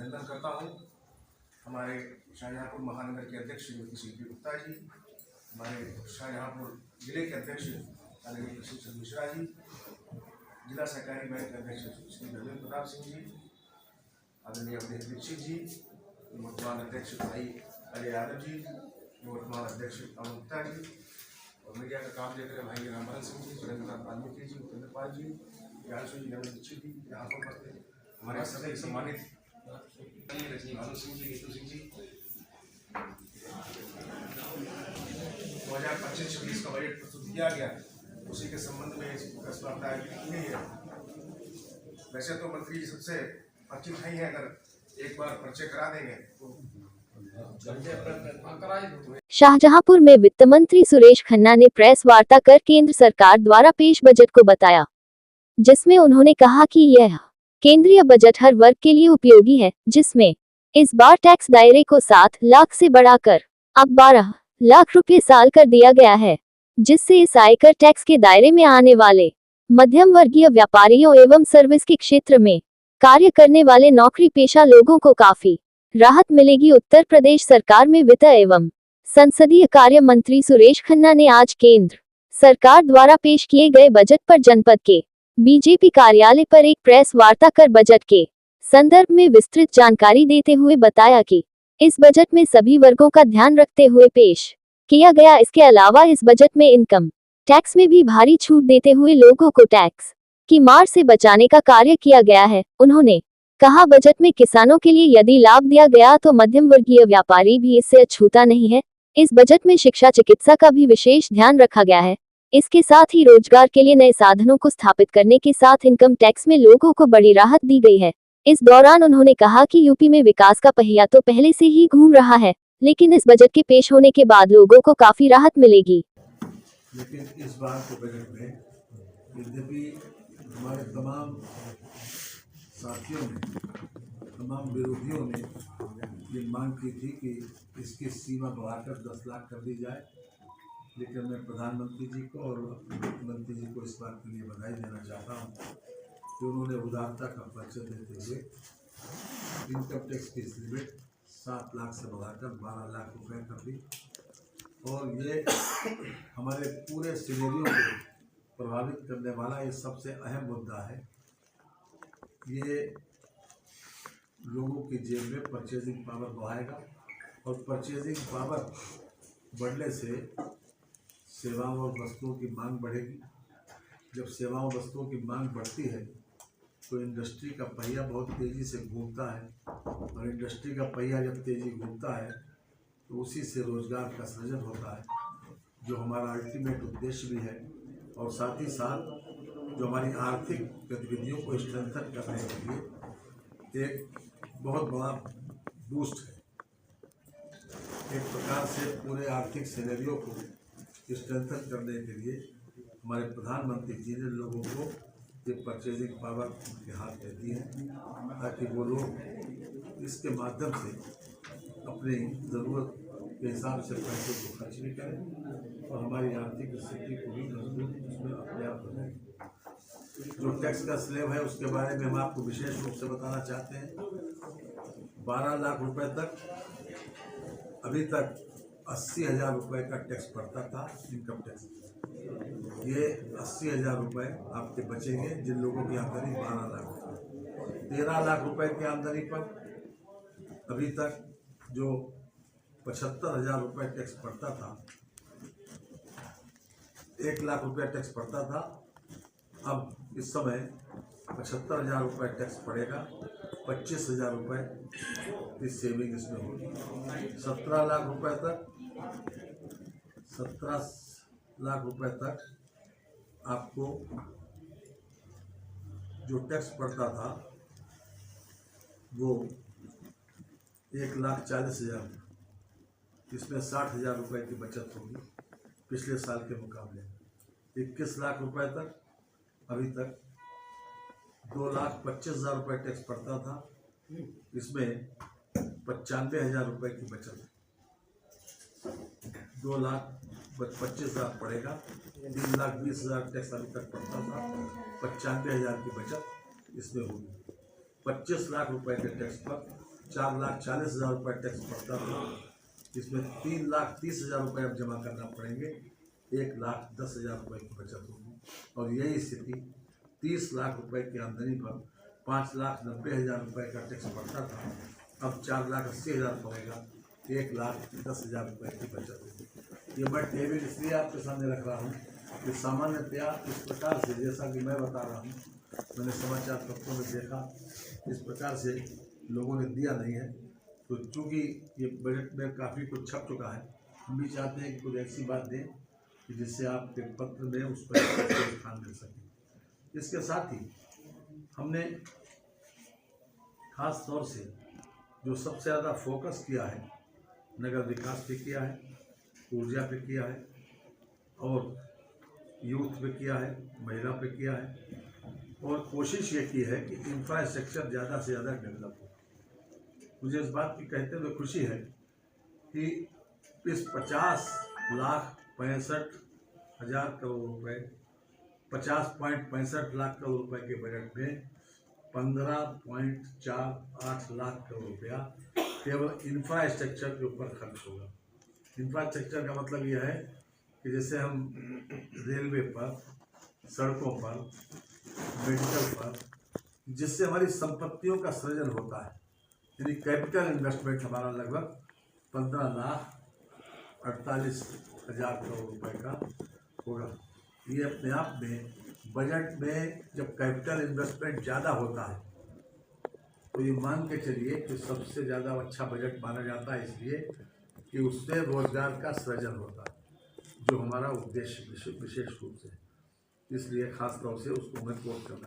अभिनंदन करता हूँ। हमारे शाहजहाँपुर महानगर के अध्यक्ष श्रीमती सीपी गुप्ता जी, हमारे शाहजहाँपुर जिले के अध्यक्ष आदरणीय कृष्ण चंद्र मिश्रा जी, जिला सहकारी बैंक के अध्यक्ष श्री धर्मेंद्र प्रताप सिंह जी, आदरणीय अवधेश दीक्षित जी, वर्तमान अध्यक्ष भाई अजय यादव जी, वर्तमान अध्यक्ष अमन गुप्ता जी, और मीडिया का काम देख रहे भाई रामबल सिंह जी, सुरेंद्र वाल्मीकि जी, उपेंद्र पाल जी, ज्ञानशु जी, नवीन दीक्षित जी, यहाँ पर हमारे सभी सम्मानित भानु सिंह जी, नीतू सिंह जी, 2025-26 का बजट प्रस्तुत किया गया, उसी के संबंध में इस प्रेस वार्ता आयोजित की गई है। वैसे तो मंत्री जी सबसे परिचित नहीं है, अगर एक बार परिचय करा देंगे तो शाहजहांपुर में वित्त मंत्री सुरेश खन्ना ने प्रेस वार्ता कर केंद्र सरकार द्वारा पेश बजट को बताया, जिसमें उन्होंने कहा कि यह केंद्रीय बजट हर वर्ग के लिए उपयोगी है, जिसमें इस बार टैक्स दायरे को 7 लाख से बढ़ाकर अब 12 लाख रुपए साल कर दिया गया है, जिससे इस आयकर टैक्स के दायरे में आने वाले मध्यम वर्गीय व्यापारियों एवं सर्विस के क्षेत्र में कार्य करने वाले नौकरी पेशा लोगों को काफी राहत मिलेगी। उत्तर प्रदेश सरकार में वित्त एवं संसदीय कार्य मंत्री सुरेश खन्ना ने आज केंद्र सरकार द्वारा पेश किए गए बजट पर जनपद के बीजेपी कार्यालय पर एक प्रेस वार्ता कर बजट के संदर्भ में विस्तृत जानकारी देते हुए बताया कि इस बजट में सभी वर्गों का ध्यान रखते हुए पेश किया गया। इसके अलावा इस बजट में इनकम टैक्स में भी भारी छूट देते हुए लोगों को टैक्स की मार से बचाने का कार्य किया गया है। उन्होंने कहा, बजट में किसानों के लिए यदि लाभ दिया गया तो मध्यम वर्गीय व्यापारी भी इससे अछूता नहीं है। इस बजट में शिक्षा चिकित्सा का भी विशेष ध्यान रखा गया है। इसके साथ ही रोजगार के लिए नए साधनों को स्थापित करने के साथ इनकम टैक्स में लोगों को बड़ी राहत दी गई है। इस दौरान उन्होंने कहा कि यूपी में विकास का पहिया तो पहले से ही घूम रहा है, लेकिन इस बजट के पेश होने के बाद लोगों को काफी राहत मिलेगी। लेकिन इस बार के बजट में यद्यपि हमारे तमाम साथियों ने, तमाम विरोधियों ने ये मांग की थी कि इसकी सीमा बढ़ाकर 10 लाख कर दी जाए, लेकिन मैं प्रधानमंत्री जी को और मुख्यमंत्री जी को इस बात के लिए बधाई देना चाहता हूँ कि उन्होंने उदारता का परिचय देते हुए इनकम टैक्स की लिमिट 7 लाख से बढ़ाकर 12 लाख रुपए कर दी। और ये हमारे पूरे सिनेरियो को प्रभावित करने वाला ये सबसे अहम मुद्दा है। ये लोगों की जेब में परचेजिंग पावर बढ़ाएगा और परचेजिंग पावर बढ़ने से सेवाओं और वस्तुओं की मांग बढ़ेगी। जब सेवाओं वस्तुओं की मांग बढ़ती है तो इंडस्ट्री का पहिया बहुत तेज़ी से घूमता है, और इंडस्ट्री का पहिया जब तेज़ी घूमता है तो उसी से रोजगार का सृजन होता है, जो हमारा अल्टीमेट उद्देश्य भी है। और साथ ही साथ जो हमारी आर्थिक गतिविधियों को स्ट्रेंथन करने के लिए एक बहुत बड़ा बूस्ट है। एक प्रकार से पूरे आर्थिक सिनेरियो को स्ट्रेंथन करने के लिए हमारे प्रधानमंत्री जी ने लोगों को ये परचेजिंग पावर के हाथ में दी है, ताकि वो लोग इसके माध्यम से अपनी ज़रूरत के हिसाब से पैसे को खर्च भी करें और हमारी आर्थिक स्थिति को भी मजबूत उसमें अपने आप बनाएं। जो टैक्स का स्लैब है उसके बारे में हम आपको विशेष रूप से बताना चाहते हैं। 12 लाख रुपए तक अभी तक 80,000 रुपये का टैक्स पड़ता था, इनकम टैक्स। ये 80,000 रुपये आपके बचेंगे जिन लोगों की आमदनी 12 लाख। 13 लाख रुपए की आमदनी पर अभी तक जो 75,000 रुपये टैक्स पड़ता था, 1 लाख रुपया टैक्स पड़ता था, अब इस समय 75,000 रुपये टैक्स पड़ेगा। 25,000 रुपये की सेविंग इसमें होगी। 17 लाख रुपए तक 17 लाख रुपए तक आपको जो टैक्स पड़ता था वो 1,40,000, इसमें 60,000 रुपये की बचत होगी पिछले साल के मुकाबले। 21 लाख रुपए तक अभी तक 2,25,000 रुपये टैक्स पड़ता था, इसमें 95,000 रुपये की बचत। 2,25,000 पड़ेगा। 3,20,000 टैक्स अभी तक पड़ता था, 95,000 की बचत इसमें होगी। 25 लाख रुपए के टैक्स पर 4,40,000 रुपये टैक्स पड़ता था, जिसमें 3,30,000 रुपये अब जमा करना पड़ेंगे, 1,10,000 रुपये की बचत होगी। और यही स्थिति 30 लाख रुपए की आमदनी पर 5,90,000 रुपये का टैक्स पड़ता था, अब 4,80,000 पड़ेगा, 1,10,000 रुपये की बचत होगी। ये मैं टेबल इसलिए आपके सामने रख रहा हूँ कि सामान्यतया इस प्रकार से, जैसा कि मैं बता रहा हूँ, मैंने समाचार पत्रों में देखा, इस प्रकार से लोगों ने दिया नहीं है। तो चूँकि ये बजट में काफ़ी कुछ छप चुका है, हम भी चाहते हैं कि कुछ ऐसी बात दें कि जिससे आपके पत्र में उस पर स्थान मिल सके। इसके साथ ही हमने खास तौर से जो सबसे ज़्यादा फोकस किया है, नगर विकास पे किया है, ऊर्जा पे किया है, और यूथ पे किया है, महिला पे किया है, और कोशिश ये की है कि इंफ्रास्ट्रक्चर ज़्यादा से ज़्यादा डेवलप हो। मुझे इस बात की कहते हुए खुशी है कि इस 50,65,000 करोड़ रुपए, 50.65 लाख करोड़ रुपए के बजट में 15.48 लाख करोड़ रुपया केवल इंफ्रास्ट्रक्चर के ऊपर खर्च होगा। इंफ्रास्ट्रक्चर का मतलब यह है कि जैसे हम रेलवे पर, सड़कों पर, मेडिकल पर, जिससे हमारी संपत्तियों का सृजन होता है, यानी कैपिटल इन्वेस्टमेंट हमारा लगभग 15,48,000 करोड़ रुपए का होगा। ये अपने आप में बजट में जब कैपिटल इन्वेस्टमेंट ज़्यादा होता है तो ये मान के चलिए कि सबसे ज़्यादा अच्छा बजट माना जाता है, इसलिए कि उससे रोजगार का सृजन होता है, जो हमारा उद्देश्य विशेष रूप से, इसलिए खास तौर से उसको मैं कोट करना